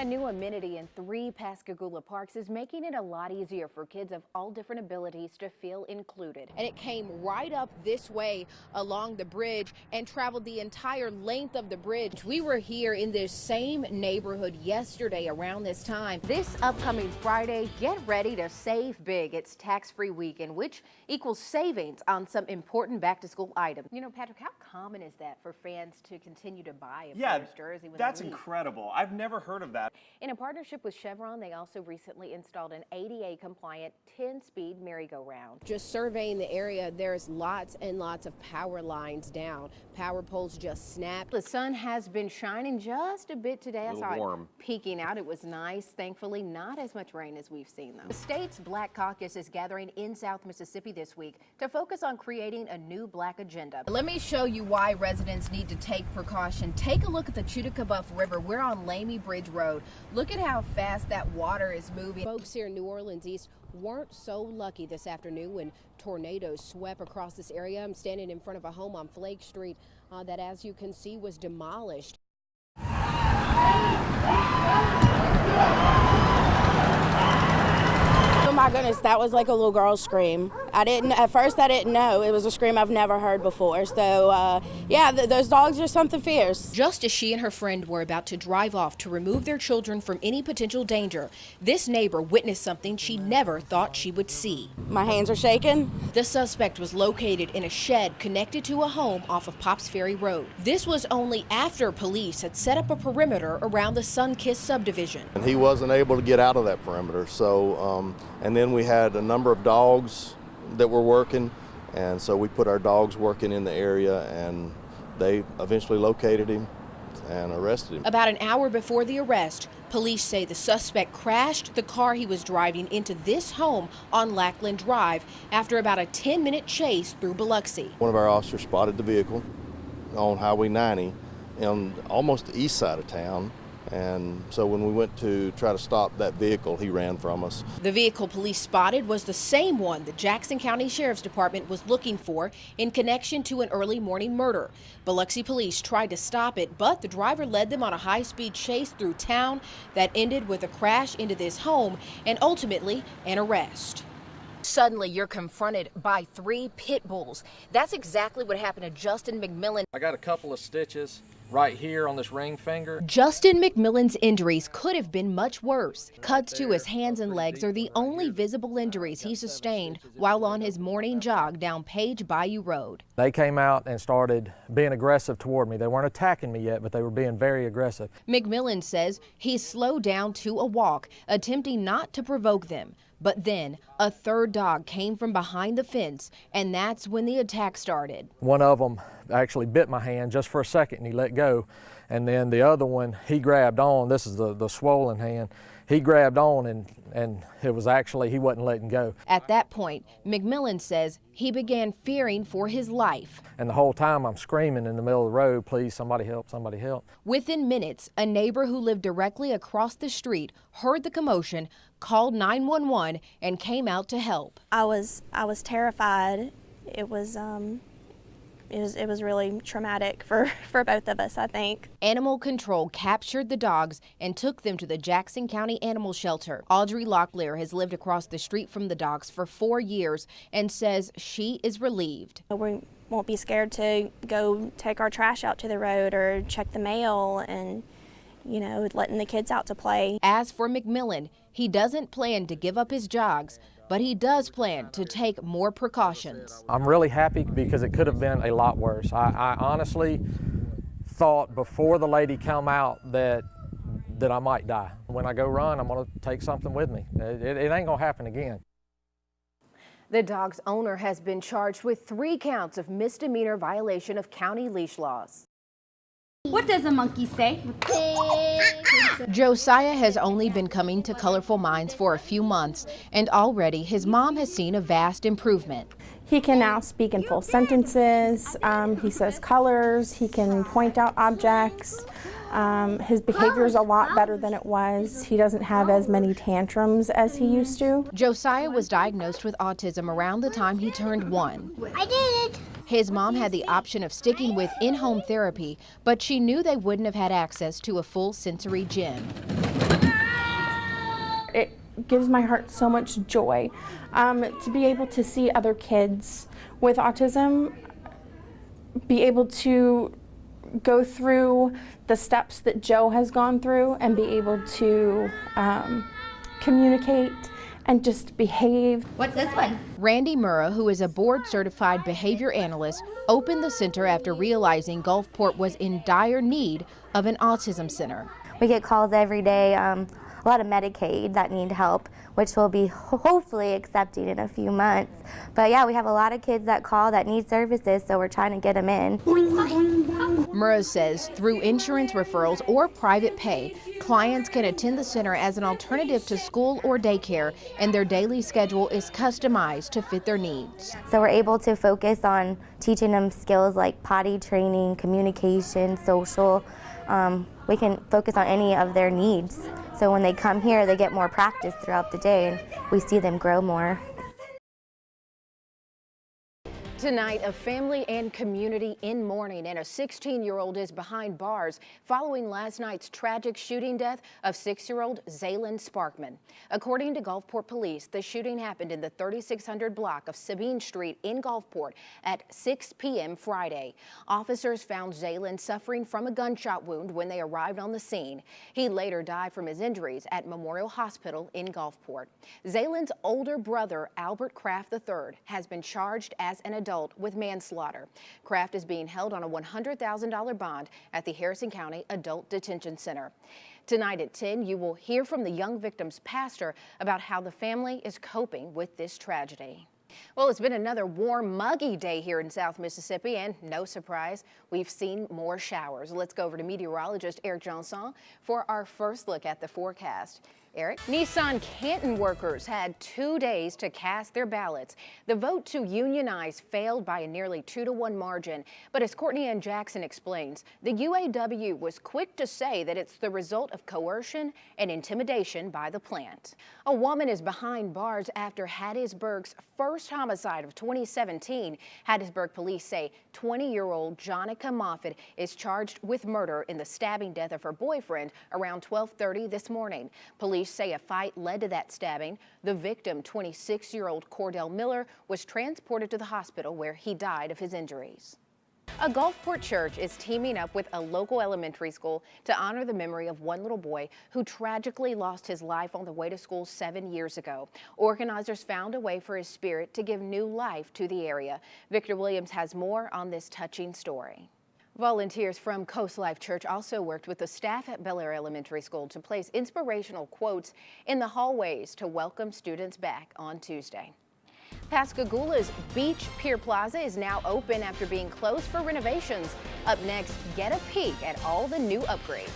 A new amenity in 3 Pascagoula parks is making it a lot easier for kids of all different abilities to feel included. And it came right up this way along the bridge and traveled the entire length of the bridge. We were here in this same neighborhood yesterday around this time. This upcoming Friday, get ready to save big. It's tax-free weekend, which equals savings on some important back-to-school items. You know, Patrick, how common is that for fans to continue to buy a player's jersey when that's they leave? incredible. I've never heard of that. In a partnership with Chevron, they also recently installed an ADA-compliant 10-speed merry-go-round. Just surveying the area, there's lots and lots of power lines down. Power poles just snapped. The sun has been shining just a bit today. I saw warm. it peeking out. It was nice. Thankfully, not as much rain as we've seen, though. The state's Black Caucus is gathering in South Mississippi this week to focus on creating a new Black agenda. Let me show you why residents need to take precaution. Take a look at the Chuticabuff River. We're on Lamy Bridge Road. Look at how fast that water is moving. Folks here in New Orleans East weren't so lucky this afternoon when tornadoes swept across this area. I'm standing in front of a home on Flake Street that, as you can see, was demolished. Oh my goodness, that was like a little girl's scream. At first I didn't know. It was a scream I've never heard before. So yeah, those dogs are something fierce. Just as she and her friend were about to drive off to remove their children from any potential danger, this neighbor witnessed something she never thought she would see. My hands are shaking. The suspect was located in a shed connected to a home off of Pops Ferry Road. This was only after police had set up a perimeter around the Sunkist subdivision. And he wasn't able to get out of that perimeter, so and then we had a number of dogs that were working, and so we put our dogs working in the area, and they eventually located him and arrested him. About an hour before the arrest, police say the suspect crashed the car he was driving into this home on Lackland Drive after about a 10-minute chase through Biloxi. One of our officers spotted the vehicle on Highway 90 on almost the east side of town. And so when we went to try to stop that vehicle, he ran from us. The vehicle police spotted was the same one the Jackson County Sheriff's Department was looking for in connection to an early morning murder. Biloxi police tried to stop it, but the driver led them on a high-speed chase through town that ended with a crash into this home and ultimately an arrest. Suddenly, you're confronted by 3 pit bulls. That's exactly what happened to Justin McMillan. I got a couple of stitches right here on this ring finger. Justin McMillan's injuries could have been much worse. Cuts to his hands and legs are the only visible injuries he sustained while on his morning jog down Page Bayou Road. They came out and started being aggressive toward me. They weren't attacking me yet, but they were being very aggressive. McMillan says he slowed down to a walk, attempting not to provoke them. But then a third dog came from behind the fence, and that's when the attack started. One of them actually bit my hand just for a second, and he let go. And then the other one, he grabbed on. This is the swollen hand. He grabbed on, and it was actually, he wasn't letting go. At that point, McMillan says he began fearing for his life. And the whole time I'm screaming in the middle of the road, please, somebody help, somebody help. Within minutes, a neighbor who lived directly across the street heard the commotion, called 911, and came out to help. I was terrified. It was really traumatic for both of us, I think. Animal Control captured the dogs and took them to the Jackson County Animal Shelter. Audrey Locklear has lived across the street from the dogs for 4 years and says she is relieved. We won't be scared to go take our trash out to the road or check the mail and, you know, letting the kids out to play. As for McMillan, he doesn't plan to give up his jogs, but he does plan to take more precautions. I'm really happy because it could have been a lot worse. I honestly thought before the lady come out that I might die. When I go run, I'm gonna take something with me. It ain't gonna happen again. The dog's owner has been charged with 3 counts of misdemeanor violation of county leash laws. What does a monkey say? Josiah has only been coming to Colorful Minds for a few months, and already his mom has seen a vast improvement. He can now speak in full sentences. He says colors. He can point out objects. His behavior is a lot better than it was. He doesn't have as many tantrums as he used to. Josiah was diagnosed with autism around the time he turned 1. I did it! His mom had the option of sticking with in-home therapy, but she knew they wouldn't have had access to a full sensory gym. It gives my heart so much joy to be able to see other kids with autism be able to go through the steps that Joe has gone through and be able to communicate and just behave. What's this one? Randy Murrah, who is a board-certified behavior analyst, opened the center after realizing Gulfport was in dire need of an autism center. We get calls every day, a lot of Medicaid that need help, which we'll be hopefully accepting in a few months. But yeah, we have a lot of kids that call that need services, so we're trying to get them in. Murrah says through insurance referrals or private pay, clients can attend the center as an alternative to school or daycare, and their daily schedule is customized to fit their needs. So we're able to focus on teaching them skills like potty training, communication, social. We can focus on any of their needs. So when they come here, they get more practice throughout the day, and we see them grow more. Tonight, a family and community in mourning, and a 16-year-old is behind bars following last night's tragic shooting death of 6-year-old Zaylin Sparkman. According to Gulfport Police, the shooting happened in the 3600 block of Sabine Street in Gulfport at 6 p.m. Friday. Officers found Zaylin suffering from a gunshot wound when they arrived on the scene. He later died from his injuries at Memorial Hospital in Gulfport. Zaylin's older brother, Albert Kraft III, has been charged as an adult with manslaughter. Kraft is being held on a $100,000 bond at the Harrison County Adult Detention Center. Tonight at 10, you will hear from the young victim's pastor about how the family is coping with this tragedy. Well, it's been another warm, muggy day here in South Mississippi, and no surprise, we've seen more showers. Let's go over to meteorologist Eric Johnson for our first look at the forecast. Eric? Nissan Canton workers had 2 days to cast their ballots. The vote to unionize failed by a nearly 2-to-1 margin. But as Courtney Ann Jackson explains, the UAW was quick to say that it's the result of coercion and intimidation by the plant. A woman is behind bars after Hattiesburg's first homicide of 2017. Hattiesburg police say 20-year-old Jonica Moffitt is charged with murder in the stabbing death of her boyfriend around 12:30 this morning. Police say a fight led to that stabbing. The victim, 26-year-old Cordell Miller, was transported to the hospital where he died of his injuries. A Gulfport church is teaming up with a local elementary school to honor the memory of one little boy who tragically lost his life on the way to school 7 years ago. Organizers found a way for his spirit to give new life to the area. Victor Williams has more on this touching story. Volunteers from Coast Life Church also worked with the staff at Bel Air Elementary School to place inspirational quotes in the hallways to welcome students back on Tuesday. Pascagoula's Beach Pier Plaza is now open after being closed for renovations. Up next, get a peek at all the new upgrades.